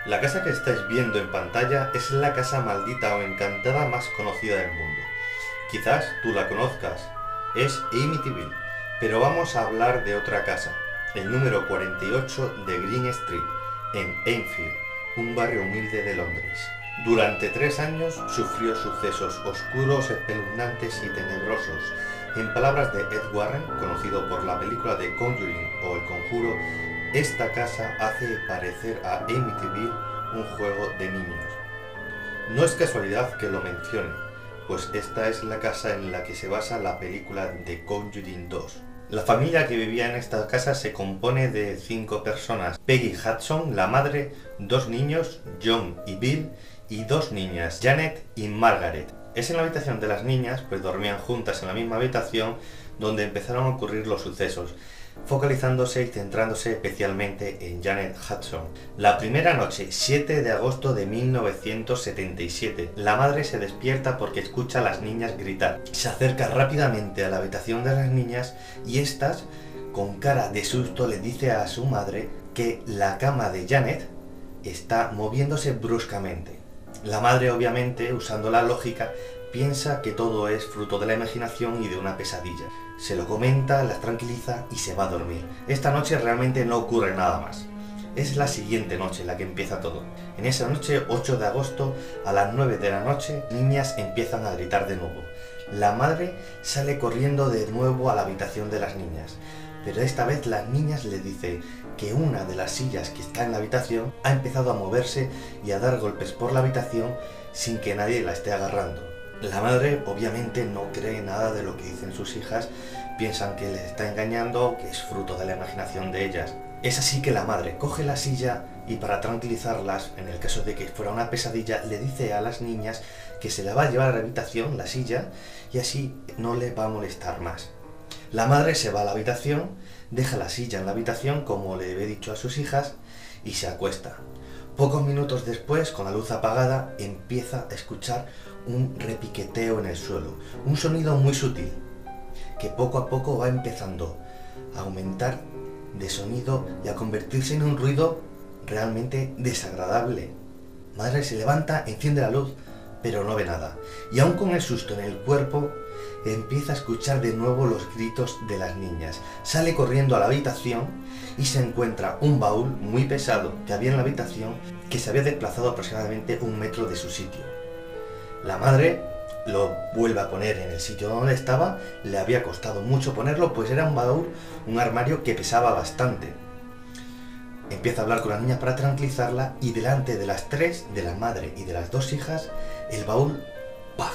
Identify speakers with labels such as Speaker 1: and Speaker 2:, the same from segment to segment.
Speaker 1: La casa que estáis viendo en pantalla es la casa maldita o encantada más conocida del mundo. Quizás tú la conozcas, es Amityville, pero vamos a hablar de otra casa, el número 48 de Green Street, en Enfield, un barrio humilde de Londres. Durante 3 años sufrió sucesos oscuros, espeluznantes y tenebrosos. En palabras de Ed Warren, conocido por la película de Conjuring o El Conjuro, esta casa hace parecer a Amityville un juego de niños. No es casualidad que lo mencione, pues esta es la casa en la que se basa la película de Conjuring 2. La familia que vivía en esta casa se compone de 5 personas: Peggy Hudson, la madre, 2 niños, John y Bill, y 2 niñas, Janet y Margaret. Es en la habitación de las niñas, pues dormían juntas en la misma habitación, donde empezaron a ocurrir los sucesos, focalizándose y centrándose especialmente en Janet Hudson. La primera noche, 7 de agosto de 1977, la madre se despierta porque escucha a las niñas gritar. Se acerca rápidamente a la habitación de las niñas y estas, con cara de susto, le dice a su madre que la cama de Janet está moviéndose bruscamente. La madre, obviamente, usando la lógica, piensa que todo es fruto de la imaginación y de una pesadilla. Se lo comenta, las tranquiliza y se va a dormir. Esta noche realmente no ocurre nada más. Es la siguiente noche la que empieza todo. En esa noche, 8 de agosto, a las 9 de la noche, niñas empiezan a gritar de nuevo. La madre sale corriendo de nuevo a la habitación de las niñas, pero esta vez las niñas le dicen que una de las sillas que está en la habitación ha empezado a moverse y a dar golpes por la habitación sin que nadie la esté agarrando. La madre obviamente no cree nada de lo que dicen sus hijas, piensan que les está engañando, que es fruto de la imaginación de ellas. Es así que la madre coge la silla y, para tranquilizarlas, en el caso de que fuera una pesadilla, le dice a las niñas que se la va a llevar a la habitación, la silla, y así no le va a molestar más. La madre se va a la habitación, deja la silla en la habitación como le había dicho a sus hijas y se acuesta. Pocos minutos después, con la luz apagada, empieza a escuchar un repiqueteo en el suelo, un sonido muy sutil, que poco a poco va empezando a aumentar de sonido y a convertirse en un ruido realmente desagradable. Madre se levanta, enciende la luz, pero no ve nada, y aún con el susto en el cuerpo, empieza a escuchar de nuevo los gritos de las niñas. Sale corriendo a la habitación y se encuentra un baúl muy pesado que había en la habitación, que se había desplazado aproximadamente 1 metro de su sitio. La madre lo vuelve a poner en el sitio donde estaba. Le había costado mucho ponerlo, pues era un baúl, un armario que pesaba bastante. Empieza a hablar con las niñas para tranquilizarla y delante de las 3, de la madre y de las 2 hijas, el baúl, ¡paf!,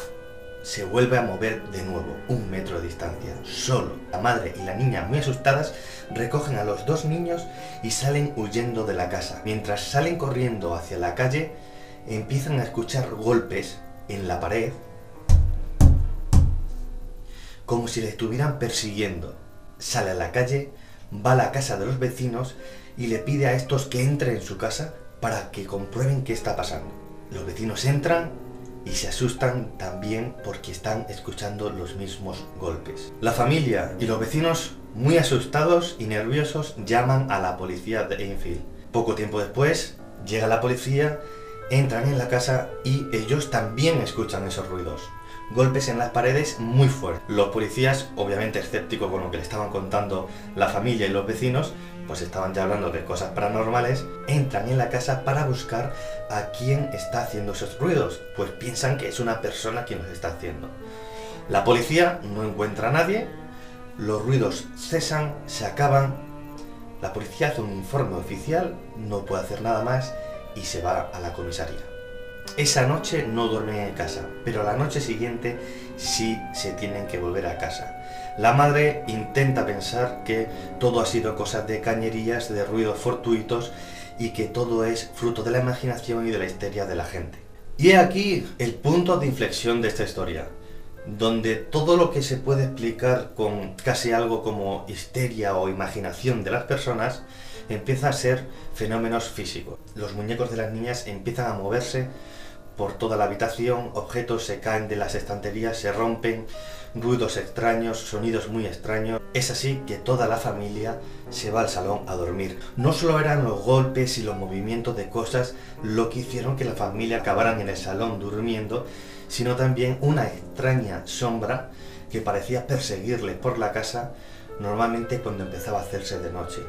Speaker 1: se vuelve a mover de nuevo, 1 metro de distancia. Solo la madre y la niña, muy asustadas, recogen a los 2 niños y salen huyendo de la casa. Mientras salen corriendo hacia la calle, empiezan a escuchar golpes en la pared, como si le estuvieran persiguiendo. Sale a la calle, va a la casa de los vecinos y le pide a estos que entren en su casa para que comprueben qué está pasando. Los vecinos entran y se asustan también porque están escuchando los mismos golpes. La familia y los vecinos, muy asustados y nerviosos, llaman a la policía de Enfield. Poco tiempo después llega la policía, entran en la casa y ellos también escuchan esos ruidos. Golpes en las paredes muy fuertes. Los policías, obviamente escépticos con lo que le estaban contando la familia y los vecinos, pues estaban ya hablando de cosas paranormales, entran en la casa para buscar a quién está haciendo esos ruidos, pues piensan que es una persona quien los está haciendo. La policía no encuentra a nadie, los ruidos cesan, se acaban, la policía hace un informe oficial, no puede hacer nada más y se va a la comisaría. Esa noche no duermen en casa, pero a la noche siguiente sí se tienen que volver a casa. La madre intenta pensar que todo ha sido cosas de cañerías, de ruidos fortuitos y que todo es fruto de la imaginación y de la histeria de la gente. Y he aquí el punto de inflexión de esta historia, donde todo lo que se puede explicar con casi algo como histeria o imaginación de las personas empieza a ser fenómenos físicos. Los muñecos de las niñas empiezan a moverse por toda la habitación, objetos se caen de las estanterías, se rompen, ruidos extraños, sonidos muy extraños. Es así que toda la familia se va al salón a dormir. No solo eran los golpes y los movimientos de cosas lo que hicieron que la familia acabaran en el salón durmiendo, sino también una extraña sombra que parecía perseguirles por la casa, normalmente cuando empezaba a hacerse de noche.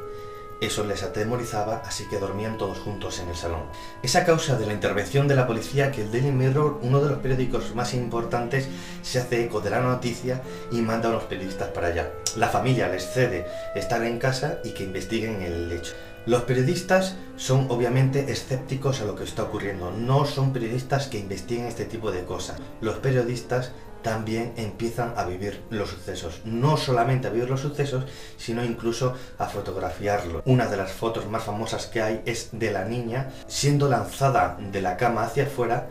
Speaker 1: Eso les atemorizaba, así que dormían todos juntos en el salón. Es a causa de la intervención de la policía que el Daily Mirror, uno de los periódicos más importantes, se hace eco de la noticia y manda a unos periodistas para allá. La familia les cede estar en casa y que investiguen el hecho. Los periodistas son obviamente escépticos a lo que está ocurriendo, no son periodistas que investiguen este tipo de cosas. Los periodistas también empiezan a vivir los sucesos, no solamente a vivir los sucesos, sino incluso a fotografiarlos. Una de las fotos más famosas que hay es de la niña siendo lanzada de la cama hacia afuera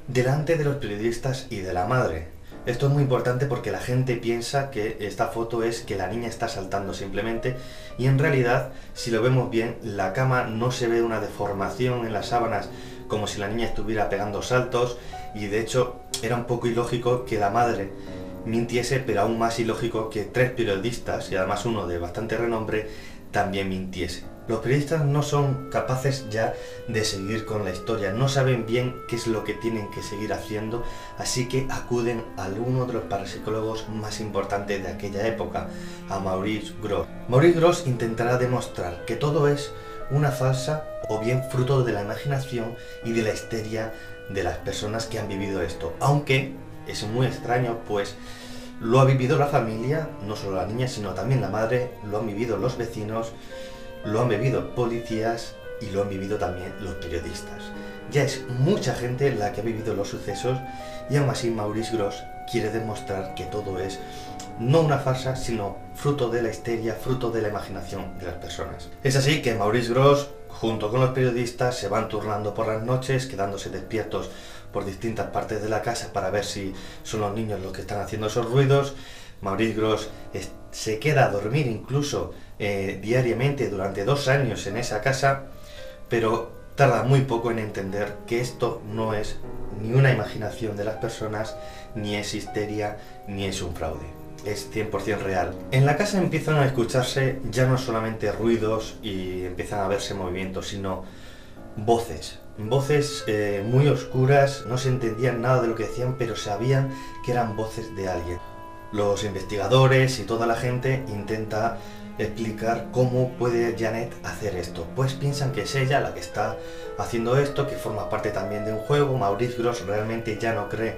Speaker 1: delante de los periodistas y de la madre. Esto es muy importante porque la gente piensa que esta foto es que la niña está saltando simplemente, y en realidad, si lo vemos bien, la cama no se ve una deformación en las sábanas como si la niña estuviera pegando saltos, y de hecho era un poco ilógico que la madre mintiese, pero aún más ilógico que 3 periodistas, y además uno de bastante renombre, también mintiese. Los periodistas no son capaces ya de seguir con la historia, no saben bien qué es lo que tienen que seguir haciendo, así que acuden a uno de los parapsicólogos más importantes de aquella época, a Maurice Grosse. Maurice Grosse intentará demostrar que todo es una farsa o bien fruto de la imaginación y de la histeria de las personas que han vivido esto, aunque es muy extraño, pues lo ha vivido la familia, no solo la niña, sino también la madre, lo han vivido los vecinos, lo han vivido policías y lo han vivido también los periodistas. Ya es mucha gente la que ha vivido los sucesos, y aún así Maurice Grosse quiere demostrar que todo es no una farsa, sino fruto de la histeria, fruto de la imaginación de las personas. Es así que Maurice Grosse, junto con los periodistas, se van turnando por las noches, quedándose despiertos por distintas partes de la casa para ver si son los niños los que están haciendo esos ruidos. Maurice Grosse se queda a dormir incluso diariamente durante 2 años en esa casa, pero tarda muy poco en entender que esto no es ni una imaginación de las personas, ni es histeria, ni es un fraude. Es 100% real. En la casa empiezan a escucharse ya no solamente ruidos y empiezan a verse movimientos, sino voces. Voces muy oscuras, no se entendían nada de lo que decían, pero sabían que eran voces de alguien. Los investigadores y toda la gente intenta explicar cómo puede Janet hacer esto. Pues piensan que es ella la que está haciendo esto, que forma parte también de un juego. Maurice Grosse realmente ya no cree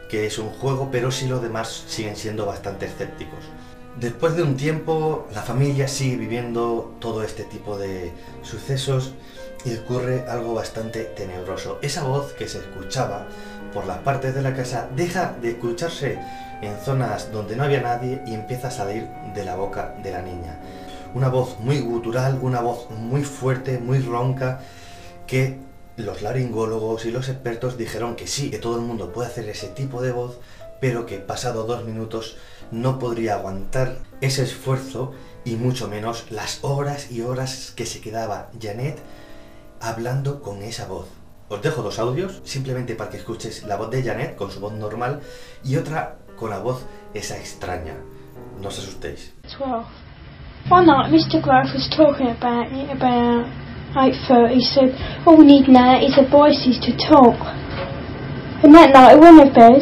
Speaker 1: que es un juego, pero sí los demás siguen siendo bastante escépticos. Después de un tiempo, la familia sigue viviendo todo este tipo de sucesos y ocurre algo bastante tenebroso. Esa voz que se escuchaba por las partes de la casa deja de escucharse en zonas donde no había nadie y empieza a salir de la boca de la niña. Una voz muy gutural, una voz muy fuerte, muy ronca, que los laringólogos y los expertos dijeron que sí, que todo el mundo puede hacer ese tipo de voz, pero que pasado 2 minutos no podría aguantar ese esfuerzo y mucho menos las horas y horas que se quedaba Janet hablando con esa voz. Os dejo 2 audios, simplemente para que escuches la voz de Janet con su voz normal y otra con la voz esa extraña. No os asustéis.
Speaker 2: 12. One night Mr. Grosse was talking about it about 8:30. He said, all we need now is the voices to talk. And that night I went to bed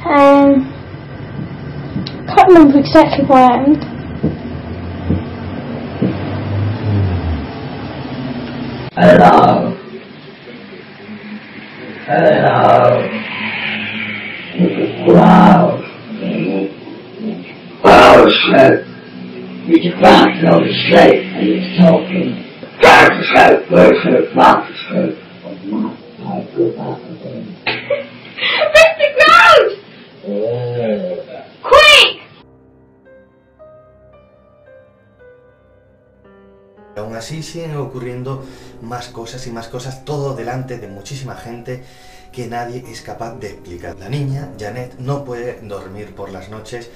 Speaker 2: and I can't remember exactly what happened.
Speaker 3: Hello. Hello. Wow. Oh, shit. Did you find to go to sleep and he's talking? Go to sleep, go to sleep, back to sleep. I go back again.
Speaker 2: Mr. Grosse! Quick!
Speaker 1: Aún así siguen ocurriendo más cosas y más cosas, todo delante de muchísima gente que nadie es capaz de explicar. La niña, Janet, no puede dormir por las noches,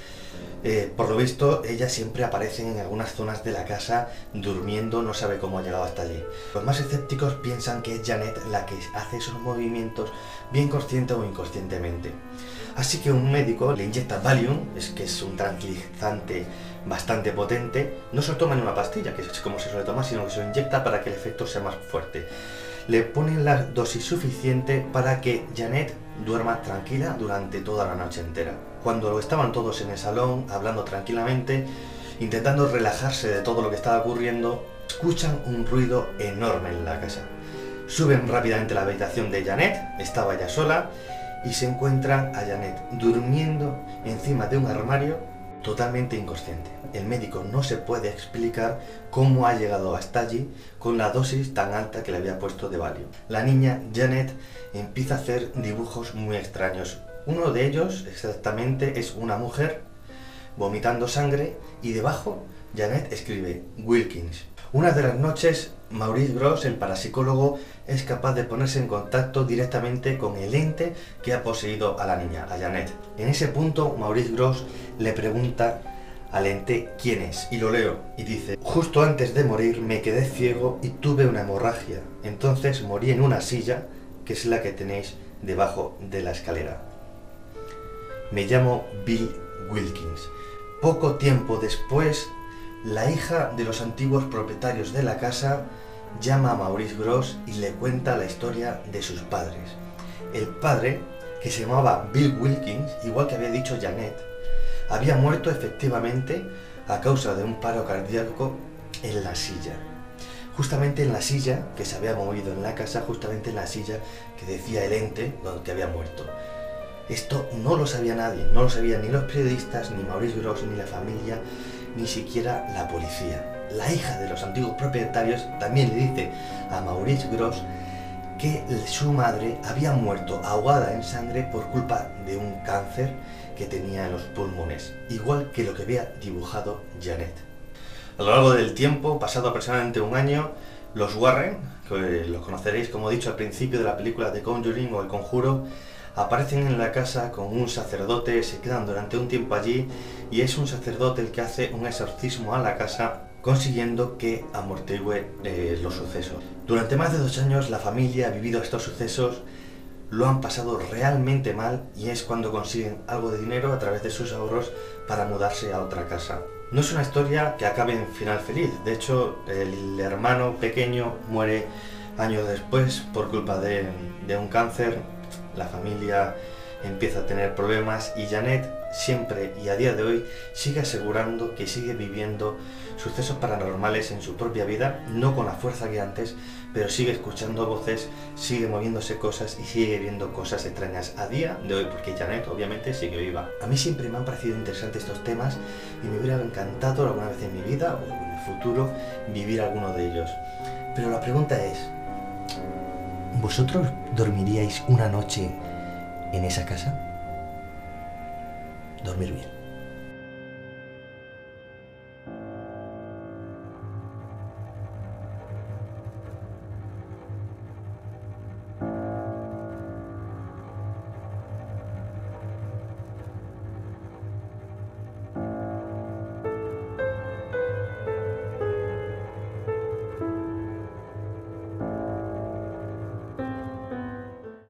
Speaker 1: Por lo visto, ella siempre aparece en algunas zonas de la casa durmiendo, no sabe cómo ha llegado hasta allí. Los más escépticos piensan que es Janet la que hace esos movimientos, bien consciente o inconscientemente. Así que un médico le inyecta Valium, que es un tranquilizante bastante potente. No se lo toma en una pastilla, que es como se suele tomar, sino que se lo inyecta para que el efecto sea más fuerte. Le ponen la dosis suficiente para que Janet duerma tranquila durante toda la noche entera. Cuando estaban todos en el salón, hablando tranquilamente, intentando relajarse de todo lo que estaba ocurriendo, escuchan un ruido enorme en la casa. Suben rápidamente a la habitación de Janet, estaba ya sola, y se encuentran a Janet durmiendo encima de un armario totalmente inconsciente. El médico no se puede explicar cómo ha llegado hasta allí con la dosis tan alta que le había puesto de Valium. La niña Janet empieza a hacer dibujos muy extraños. Uno de ellos exactamente es una mujer vomitando sangre y debajo Janet escribe Wilkins. Una de las noches Maurice Grosse, el parapsicólogo, es capaz de ponerse en contacto directamente con el ente que ha poseído a la niña, a Janet. En ese punto Maurice Grosse le pregunta al ente quién es, y lo leo, y dice: justo antes de morir me quedé ciego y tuve una hemorragia, entonces morí en una silla, que es la que tenéis debajo de la escalera. Me llamo Bill Wilkins. Poco tiempo después, la hija de los antiguos propietarios de la casa llama a Maurice Grosse y le cuenta la historia de sus padres. El padre, que se llamaba Bill Wilkins, igual que había dicho Janet, había muerto efectivamente a causa de un paro cardíaco en la silla. Justamente en la silla que se había movido en la casa, justamente en la silla que decía el ente donde había muerto. Esto no lo sabía nadie, no lo sabían ni los periodistas, ni Maurice Grosse, ni la familia, ni siquiera la policía. La hija de los antiguos propietarios también le dice a Maurice Grosse que su madre había muerto ahogada en sangre por culpa de un cáncer que tenía en los pulmones, igual que lo que había dibujado Janet. A lo largo del tiempo, pasado aproximadamente un año, los Warren, que los conoceréis como he dicho al principio de la película The Conjuring o El Conjuro, aparecen en la casa con un sacerdote, se quedan durante un tiempo allí y es un sacerdote el que hace un exorcismo a la casa, consiguiendo que amortigue los sucesos. Durante más de 2 años la familia ha vivido estos sucesos, lo han pasado realmente mal y es cuando consiguen algo de dinero a través de sus ahorros para mudarse a otra casa. No es una historia que acabe en final feliz, de hecho el hermano pequeño muere años después por culpa de un cáncer. La familia empieza a tener problemas y Janet siempre y a día de hoy sigue asegurando que sigue viviendo sucesos paranormales en su propia vida, no con la fuerza que antes, pero sigue escuchando voces, sigue moviéndose cosas y sigue viendo cosas extrañas a día de hoy, porque Janet obviamente sigue viva. A mí siempre me han parecido interesantes estos temas y me hubiera encantado alguna vez en mi vida o en el futuro vivir alguno de ellos. Pero la pregunta es: ¿vosotros dormiríais una noche en esa casa? Dormir bien.